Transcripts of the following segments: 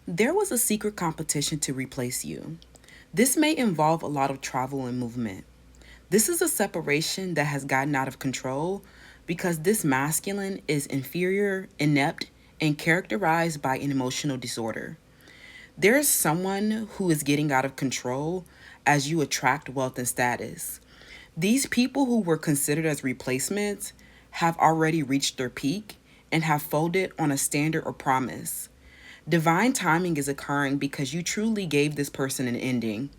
There was a secret competition to replace you. This may involve a lot of travel and movement. This is a separation that has gotten out of control because this masculine is inferior, inept, and characterized by an emotional disorder. There is someone who is getting out of control as you attract wealth and status. These people who were considered as replacements have already reached their peak and have folded on a standard or promise. Divine timing is occurring because you truly gave this person an ending.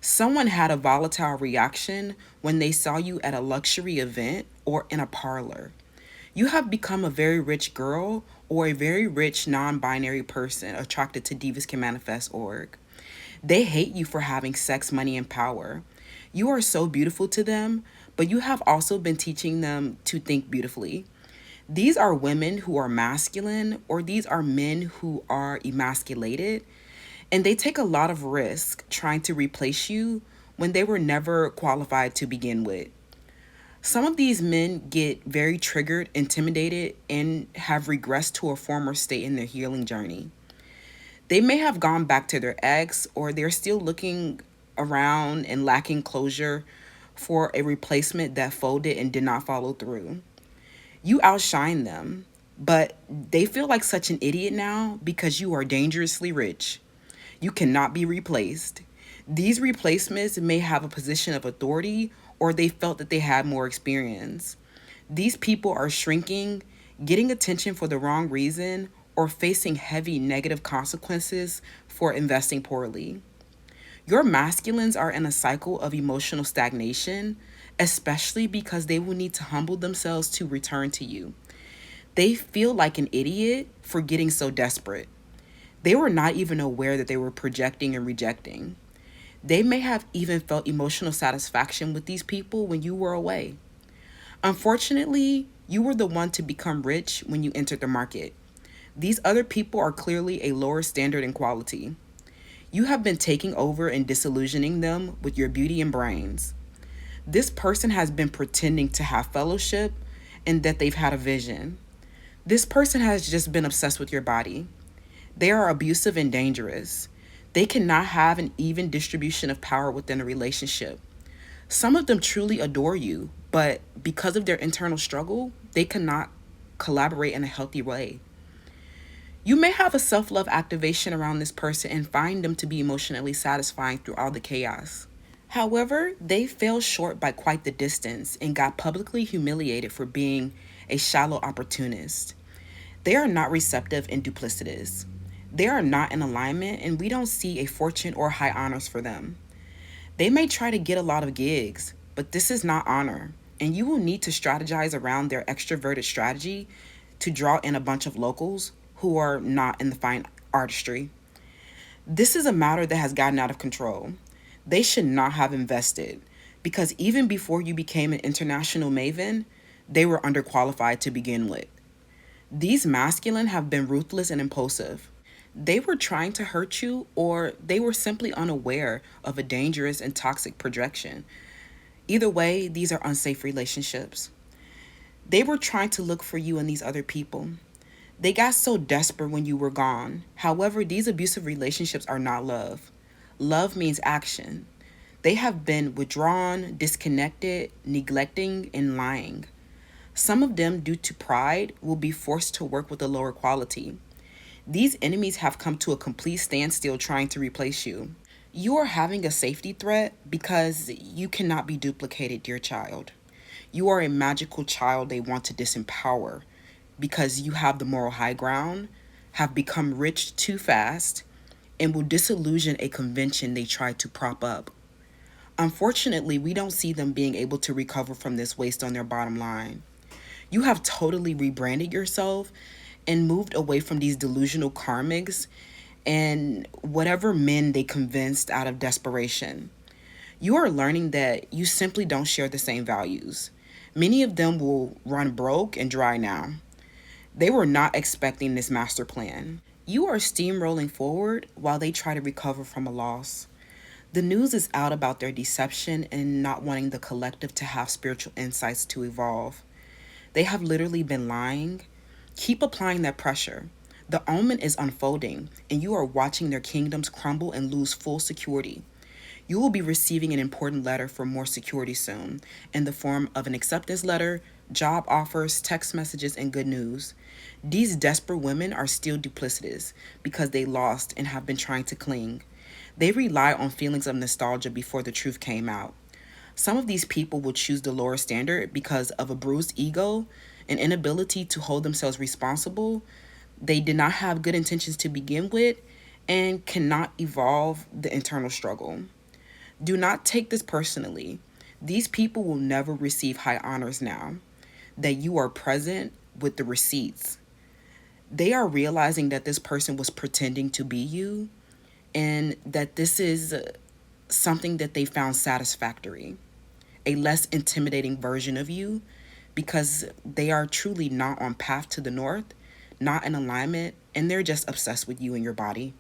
Someone had a volatile reaction when they saw you at a luxury event or in a parlor. You have become a very rich girl or a very rich non binary person attracted to Divas Can Manifest org. They hate you for having sex, money, and power. You are so beautiful to them, but you have also been teaching them to think beautifully. These are women who are masculine, or these are men who are emasculated, and they take a lot of risk trying to replace you when they were never qualified to begin with. Some of these men get very triggered, intimidated, and have regressed to a former state in their healing journey. They may have gone back to their ex, or they're still looking around and lacking closure for a replacement that folded and did not follow through. You outshine them, but they feel like such an idiot now because you are dangerously rich. You cannot be replaced. These replacements may have a position of authority or they felt that they had more experience. These people are shrinking, getting attention for the wrong reason, or facing heavy negative consequences for investing poorly. Your masculines are in a cycle of emotional stagnation, especially because they will need to humble themselves to return to you. They feel like an idiot for getting so desperate. They were not even aware that they were projecting and rejecting. They may have even felt emotional satisfaction with these people when you were away. Unfortunately, you were the one to become rich when you entered the market. These other people are clearly a lower standard in quality. You have been taking over and disillusioning them with your beauty and brains. This person has been pretending to have fellowship and that they've had a vision. This person has just been obsessed with your body. They are abusive and dangerous. They cannot have an even distribution of power within a relationship. Some of them truly adore you, but because of their internal struggle, they cannot collaborate in a healthy way. You may have a self love activation around this person and find them to be emotionally satisfying through all the chaos. However, they fell short by quite the distance and got publicly humiliated for being a shallow opportunist. They are not receptive and duplicitous. They are not in alignment, and we don't see a fortune or high honors for them. They may try to get a lot of gigs, but this is not honor, and you will need to strategize around their extroverted strategy to draw in a bunch of locals who are not in the fine artistry. This is a matter that has gotten out of control. They should not have invested because even before you became an international maven, they were underqualified to begin with. These masculine have been ruthless and impulsive. They were trying to hurt you or they were simply unaware of a dangerous and toxic projection. Either way, these are unsafe relationships. They were trying to look for you and these other people. They got so desperate when you were gone. However, these abusive relationships are not love. Love means action. They have been withdrawn, disconnected, neglecting, and lying. Some of them, due to pride, will be forced to work with a lower quality. These enemies have come to a complete standstill trying to replace you. You are having a safety threat because you cannot be duplicated, dear child. You are a magical child they want to disempower because you have the moral high ground, have become rich too fast, and will disillusion a convention they tried to prop up. Unfortunately, we don't see them being able to recover from this waste on their bottom line. You have totally rebranded yourself and moved away from these delusional karmics and whatever men they convinced out of desperation. You are learning that you simply don't share the same values. Many of them will run broke and dry now. They were not expecting this master plan. You are steamrolling forward while they try to recover from a loss. The news is out about their deception and not wanting the collective to have spiritual insights to evolve. They have literally been lying. Keep applying that pressure. The omen is unfolding, and you are watching their kingdoms crumble and lose full security. You will be receiving an important letter for more security soon, in the form of an acceptance letter, job offers, text messages, and good news. These desperate women are still duplicitous because they lost and have been trying to cling. They rely on feelings of nostalgia before the truth came out. Some of these people will choose the lower standard because of a bruised ego, an inability to hold themselves responsible. They did not have good intentions to begin with and cannot evolve the internal struggle. Do not take this personally. These people will never receive high honors now that you are present with the receipts. They are realizing that this person was pretending to be you and that this is something that they found satisfactory, a less intimidating version of you because they are truly not on path to the north, not in alignment, and they're just obsessed with you and your body,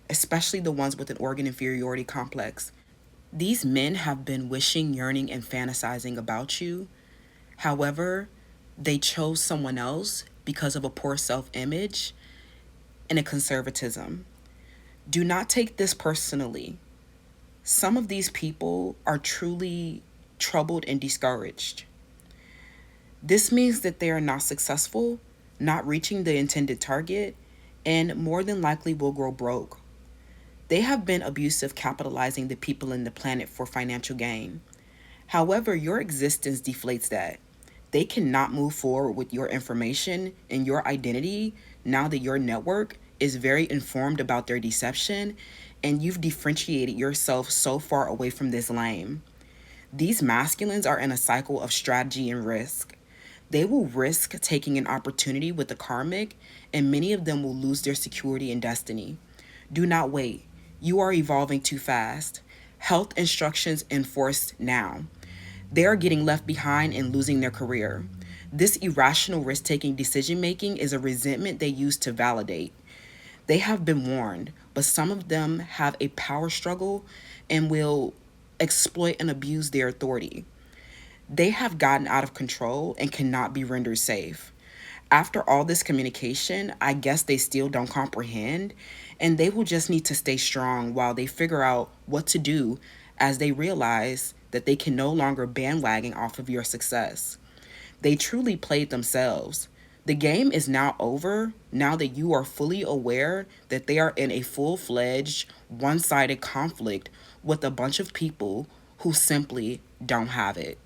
especially the ones with an organ inferiority complex. These men have been wishing, yearning, and fantasizing about you. However, they chose someone else because of a poor self image and a conservatism. Do not take this personally. Some of these people are truly troubled and discouraged. This means that they are not successful, not reaching the intended target, and more than likely will grow broke. They have been abusive, capitalizing the people and the planet for financial gain. However, your existence deflates that. They cannot move forward with your information and your identity now that your network is very informed about their deception and you've differentiated yourself so far away from this lame. These masculines are in a cycle of strategy and risk. They will risk taking an opportunity with the karmic, and many of them will lose their security and destiny. Do not wait. You are evolving too fast. Health instructions enforced now. They are getting left behind and losing their career. This irrational risk taking decision making is a resentment they use to validate. They have been warned, but some of them have a power struggle and will exploit and abuse their authority. They have gotten out of control and cannot be rendered safe. After all this communication, I guess they still don't comprehend, and they will just need to stay strong while they figure out what to do as they realize that they can no longer bandwagon off of your success. They truly played themselves. The game is now over now that you are fully aware that they are in a full fledged, one sided conflict with a bunch of people who simply don't have it.